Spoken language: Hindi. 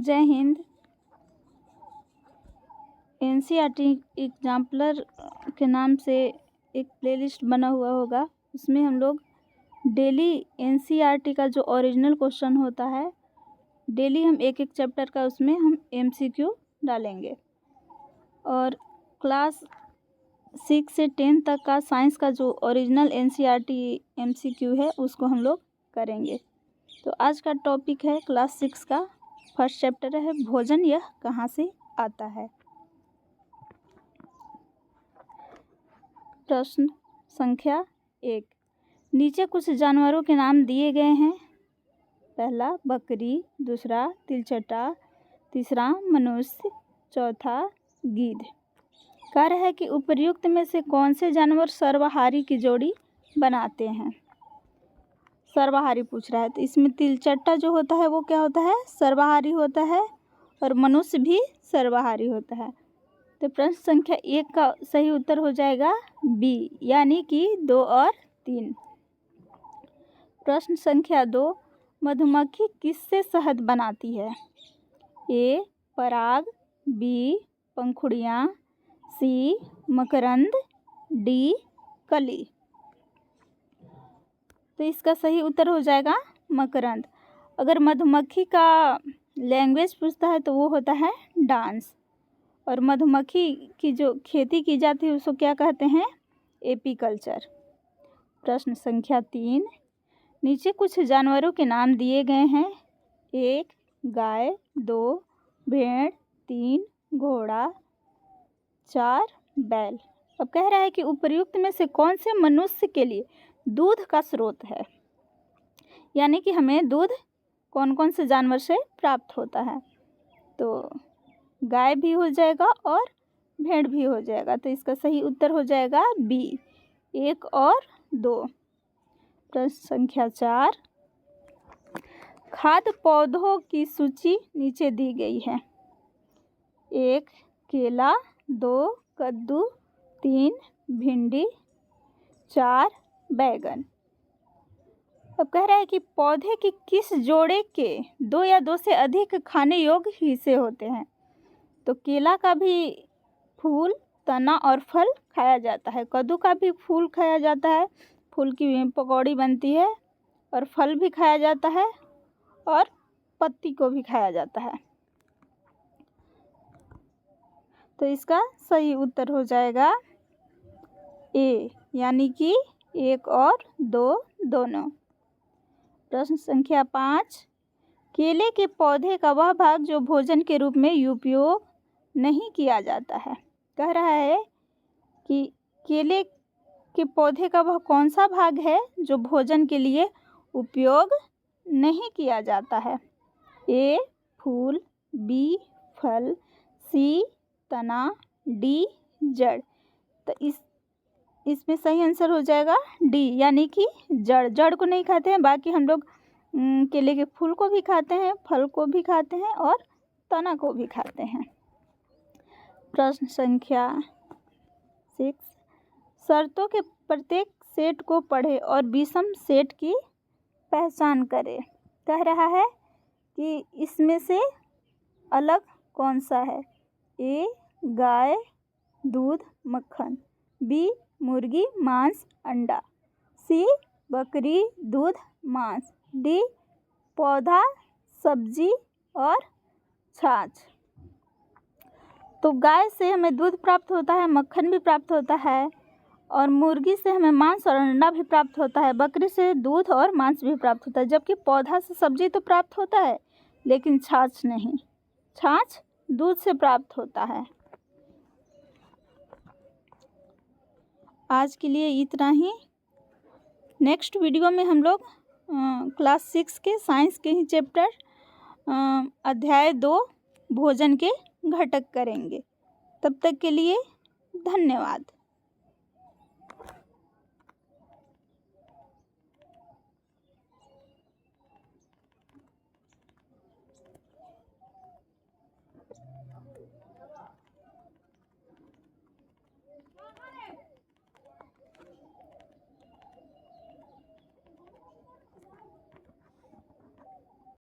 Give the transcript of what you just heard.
जय हिंद। एनसीईआरटी एग्जाम्पलर के नाम से एक प्लेलिस्ट बना हुआ होगा, उसमें हम लोग डेली एनसीईआरटी का जो ओरिजिनल क्वेश्चन होता है, डेली हम एक एक चैप्टर का उसमें हम एमसीक्यू डालेंगे। और क्लास 6 से 10 तक का साइंस का जो ओरिजिनल एनसीईआरटी एमसीक्यू है उसको हम लोग करेंगे। तो आज का टॉपिक है क्लास 6 का फर्स्ट चैप्टर है भोजन यह कहाँ से आता है। प्रश्न संख्या 1, नीचे कुछ जानवरों के नाम दिए गए हैं। पहला बकरी, दूसरा तिलचट्टा, तीसरा मनुष्य, चौथा गीध। कह रहा है कि उपर्युक्त में से कौन से जानवर सर्वाहारी की जोड़ी बनाते हैं। सर्वाहारी पूछ रहा है, तो इसमें तिलचट्टा जो होता है वो क्या होता है, सर्वाहारी होता है, और मनुष्य भी सर्वाहारी होता है। तो प्रश्न संख्या 1 का सही उत्तर हो जाएगा बी, यानी कि 2 और 3। प्रश्न संख्या 2, मधुमक्खी किससे शहद बनाती है। ए पराग, बी पंखुड़ियाँ, सी मकरंद, डी कली। तो इसका सही उत्तर हो जाएगा मकरंद। अगर मधुमक्खी का लैंग्वेज पूछता है तो वो होता है डांस, और मधुमक्खी की जो खेती की जाती है उसको क्या कहते हैं, एपीकल्चर। प्रश्न संख्या 3, नीचे कुछ जानवरों के नाम दिए गए हैं। 1 गाय, 2 भेड़, 3 घोड़ा, 4 बैल। अब कह रहा है कि उपर्युक्त में से कौन से मनुष्य के लिए दूध का स्रोत है, यानी कि हमें दूध कौन कौन से जानवर से प्राप्त होता है। तो गाय भी हो जाएगा और भेड़ भी हो जाएगा, तो इसका सही उत्तर हो जाएगा बी, 1 और 2। प्रश्न संख्या 4, खाद्य पौधों की सूची नीचे दी गई है। 1 केला, 2 कद्दू, 3 भिंडी, 4 बैगन। अब कह रहा है कि पौधे की किस जोड़े के 2 या 2 से अधिक खाने योग्य हिस्से होते हैं। तो केला का भी फूल, तना और फल खाया जाता है। कद्दू का भी फूल खाया जाता है, फूल की पकौड़ी बनती है, और फल भी खाया जाता है, और पत्ती को भी खाया जाता है। तो इसका सही उत्तर हो जाएगा ए, यानी कि 1 और 2 दोनों। प्रश्न संख्या 5, केले के पौधे का वह भाग जो भोजन के रूप में उपयोग नहीं किया जाता है। कह रहा है कि केले के पौधे का वह कौन सा भाग है जो भोजन के लिए उपयोग नहीं किया जाता है। ए फूल, बी फल, सी तना, डी जड़। तो इसमें सही आंसर हो जाएगा डी, यानी कि जड़। जड़ को नहीं खाते हैं, बाकी हम लोग केले के फूल को भी खाते हैं, फल को भी खाते हैं, और तना को भी खाते हैं। प्रश्न संख्या 6, शर्तों के प्रत्येक सेट को पढ़े और विषम सेट की पहचान करें। कह रहा है कि इसमें से अलग कौन सा है। ए गाय दूध मक्खन, बी मुर्गी मांस अंडा, सी बकरी दूध मांस, डी पौधा सब्जी और छाछ। तो गाय से हमें दूध प्राप्त होता है, मक्खन भी प्राप्त होता है, और मुर्गी से हमें मांस और अंडा भी प्राप्त होता है, बकरी से दूध और मांस भी प्राप्त होता है, जबकि पौधा से सब्जी तो प्राप्त होता है लेकिन छाछ नहीं। छाछ दूध से प्राप्त होता है। आज के लिए इतना ही। नेक्स्ट वीडियो में हम लोग क्लास 6 के साइंस के ही चैप्टर अध्याय 2 भोजन के घटक करेंगे। तब तक के लिए धन्यवाद।